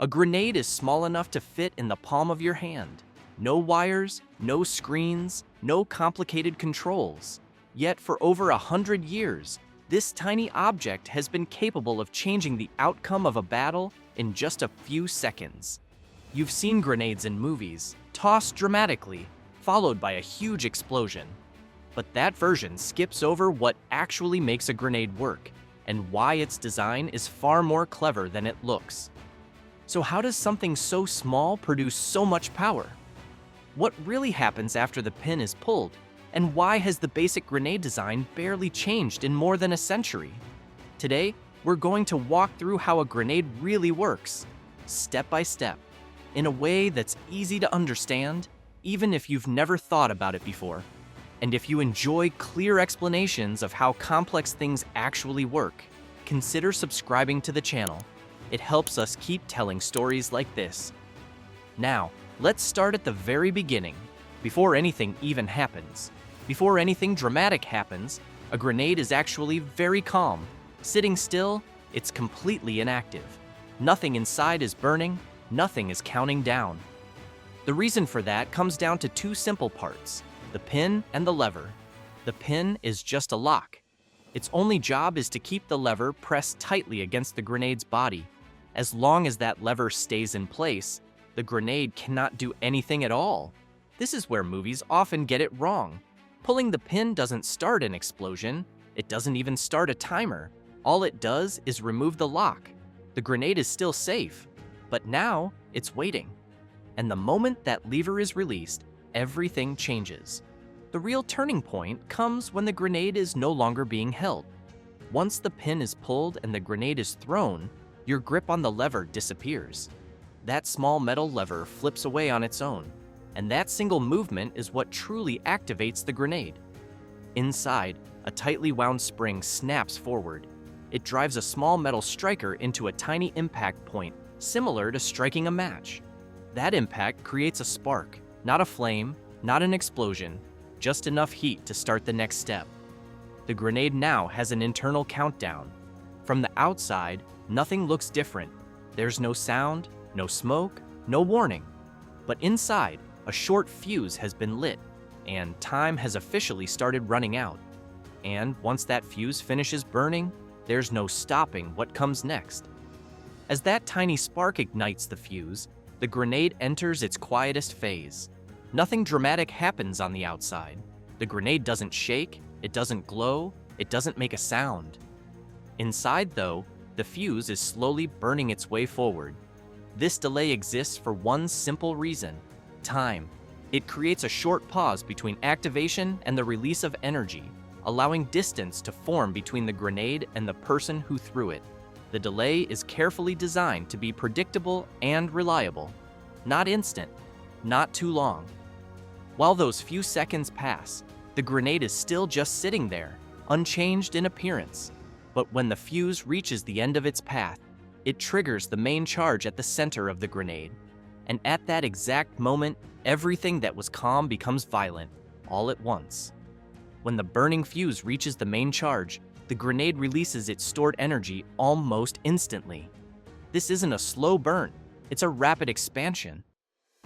A grenade is small enough to fit in the palm of your hand. No wires, no screens, no complicated controls. Yet for over 100 years, this tiny object has been capable of changing the outcome of a battle in just a few seconds. You've seen grenades in movies, tossed dramatically, followed by a huge explosion. But that version skips over what actually makes a grenade work, and why its design is far more clever than it looks. So how does something so small produce so much power? What really happens after the pin is pulled, and why has the basic grenade design barely changed in more than a century? Today, we're going to walk through how a grenade really works, step by step, in a way that's easy to understand, even if you've never thought about it before. And if you enjoy clear explanations of how complex things actually work, consider subscribing to the channel. It helps us keep telling stories like this. Now, let's start at the very beginning, before anything even happens. Before anything dramatic happens, a grenade is actually very calm. Sitting still, it's completely inactive. Nothing inside is burning, nothing is counting down. The reason for that comes down to two simple parts: the pin and the lever. The pin is just a lock. Its only job is to keep the lever pressed tightly against the grenade's body. As long as that lever stays in place, the grenade cannot do anything at all. This is where movies often get it wrong. Pulling the pin doesn't start an explosion. It doesn't even start a timer. All it does is remove the lock. The grenade is still safe, but now it's waiting. And the moment that lever is released, everything changes. The real turning point comes when the grenade is no longer being held. Once the pin is pulled and the grenade is thrown, your grip on the lever disappears. That small metal lever flips away on its own, and that single movement is what truly activates the grenade. Inside, a tightly wound spring snaps forward. It drives a small metal striker into a tiny impact point, similar to striking a match. That impact creates a spark, not a flame, not an explosion, just enough heat to start the next step. The grenade now has an internal countdown. From the outside, nothing looks different. There's no sound, no smoke, no warning. But inside, a short fuse has been lit, and time has officially started running out. And once that fuse finishes burning, there's no stopping what comes next. As that tiny spark ignites the fuse, the grenade enters its quietest phase. Nothing dramatic happens on the outside. The grenade doesn't shake, it doesn't glow, it doesn't make a sound. Inside, though, the fuse is slowly burning its way forward. This delay exists for one simple reason: time. It creates a short pause between activation and the release of energy, allowing distance to form between the grenade and the person who threw it. The delay is carefully designed to be predictable and reliable. Not instant, not too long. While those few seconds pass, the grenade is still just sitting there, unchanged in appearance. But when the fuse reaches the end of its path, it triggers the main charge at the center of the grenade. And at that exact moment, everything that was calm becomes violent, all at once. When the burning fuse reaches the main charge, the grenade releases its stored energy almost instantly. This isn't a slow burn, it's a rapid expansion.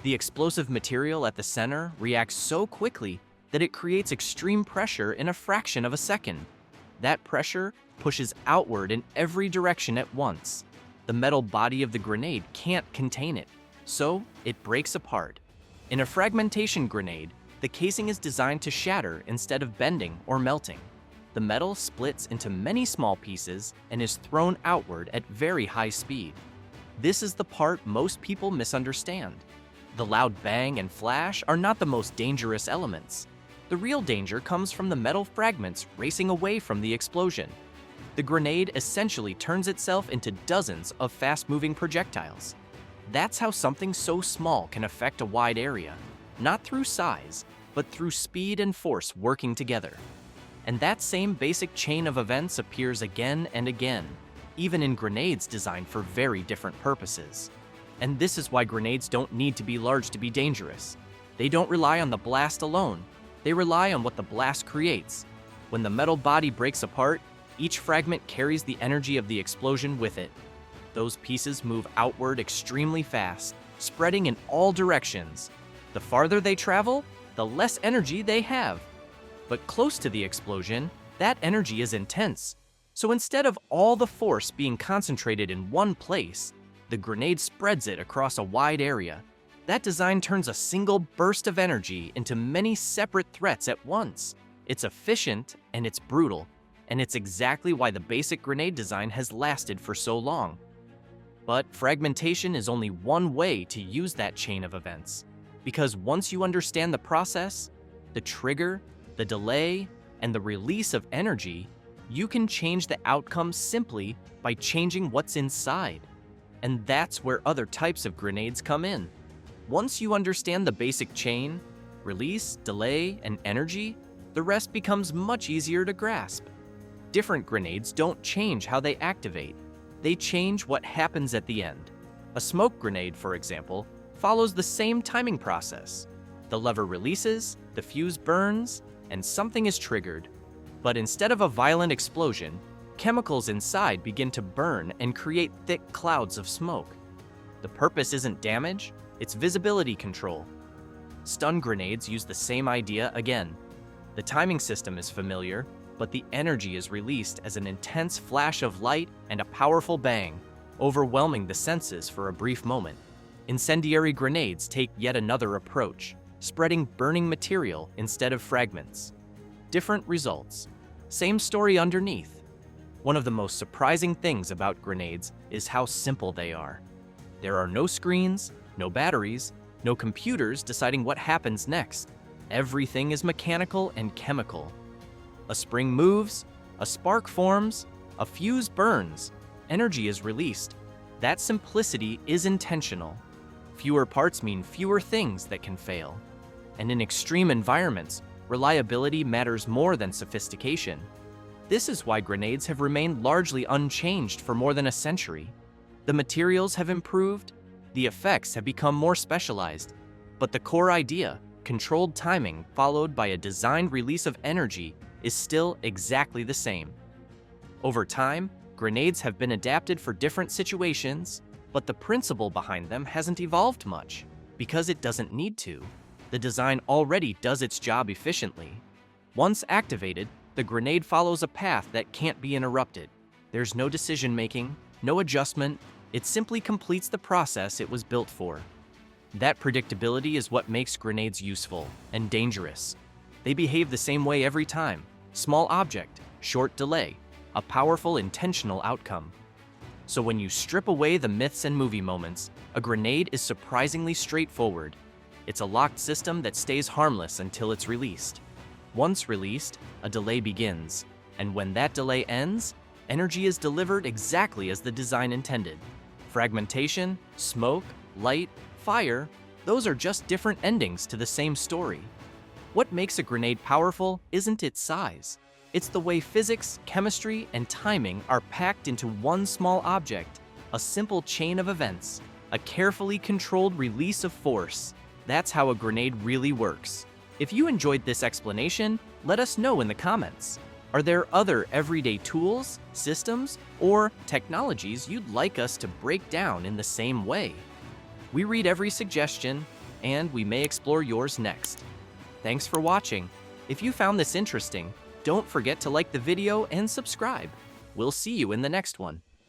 The explosive material at the center reacts so quickly that it creates extreme pressure in a fraction of a second. That pressure pushes outward in every direction at once. The metal body of the grenade can't contain it, so it breaks apart. In a fragmentation grenade, the casing is designed to shatter instead of bending or melting. The metal splits into many small pieces and is thrown outward at very high speed. This is the part most people misunderstand. The loud bang and flash are not the most dangerous elements. The real danger comes from the metal fragments racing away from the explosion. The grenade essentially turns itself into dozens of fast-moving projectiles. That's how something so small can affect a wide area, not through size, but through speed and force working together. And that same basic chain of events appears again and again, even in grenades designed for very different purposes. And this is why grenades don't need to be large to be dangerous. They don't rely on the blast alone. They rely on what the blast creates. When the metal body breaks apart, each fragment carries the energy of the explosion with it. Those pieces move outward extremely fast, spreading in all directions. The farther they travel, the less energy they have. But close to the explosion, that energy is intense. So instead of all the force being concentrated in one place, the grenade spreads it across a wide area. That design turns a single burst of energy into many separate threats at once. It's efficient and it's brutal, and it's exactly why the basic grenade design has lasted for so long. But fragmentation is only one way to use that chain of events, because once you understand the process, the trigger, the delay, and the release of energy, you can change the outcome simply by changing what's inside. And that's where other types of grenades come in. Once you understand the basic chain, release, delay, and energy, the rest becomes much easier to grasp. Different grenades don't change how they activate. They change what happens at the end. A smoke grenade, for example, follows the same timing process. The lever releases, the fuse burns, and something is triggered. But instead of a violent explosion, chemicals inside begin to burn and create thick clouds of smoke. The purpose isn't damage, it's visibility control. Stun grenades use the same idea again. The timing system is familiar, but the energy is released as an intense flash of light and a powerful bang, overwhelming the senses for a brief moment. Incendiary grenades take yet another approach, spreading burning material instead of fragments. Different results. Same story underneath. One of the most surprising things about grenades is how simple they are. There are no screens, no batteries, no computers deciding what happens next. Everything is mechanical and chemical. A spring moves, a spark forms, a fuse burns, energy is released. That simplicity is intentional. Fewer parts mean fewer things that can fail. And in extreme environments, reliability matters more than sophistication. This is why grenades have remained largely unchanged for more than a century. The materials have improved, the effects have become more specialized, but the core idea, controlled timing followed by a designed release of energy, is still exactly the same. Over time, grenades have been adapted for different situations, but the principle behind them hasn't evolved much, because it doesn't need to. The design already does its job efficiently. Once activated, the grenade follows a path that can't be interrupted. There's no decision-making, no adjustment, it simply completes the process it was built for. That predictability is what makes grenades useful and dangerous. They behave the same way every time. Small object, short delay, a powerful intentional outcome. So when you strip away the myths and movie moments, a grenade is surprisingly straightforward. It's a locked system that stays harmless until it's released. Once released, a delay begins, and when that delay ends, energy is delivered exactly as the design intended. Fragmentation, smoke, light, fire, those are just different endings to the same story. What makes a grenade powerful isn't its size. It's the way physics, chemistry, and timing are packed into one small object, a simple chain of events, a carefully controlled release of force. That's how a grenade really works. If you enjoyed this explanation, let us know in the comments. Are there other everyday tools, systems, or technologies you'd like us to break down in the same way? We read every suggestion, and we may explore yours next. Thanks for watching. If you found this interesting, don't forget to like the video and subscribe. We'll see you in the next one.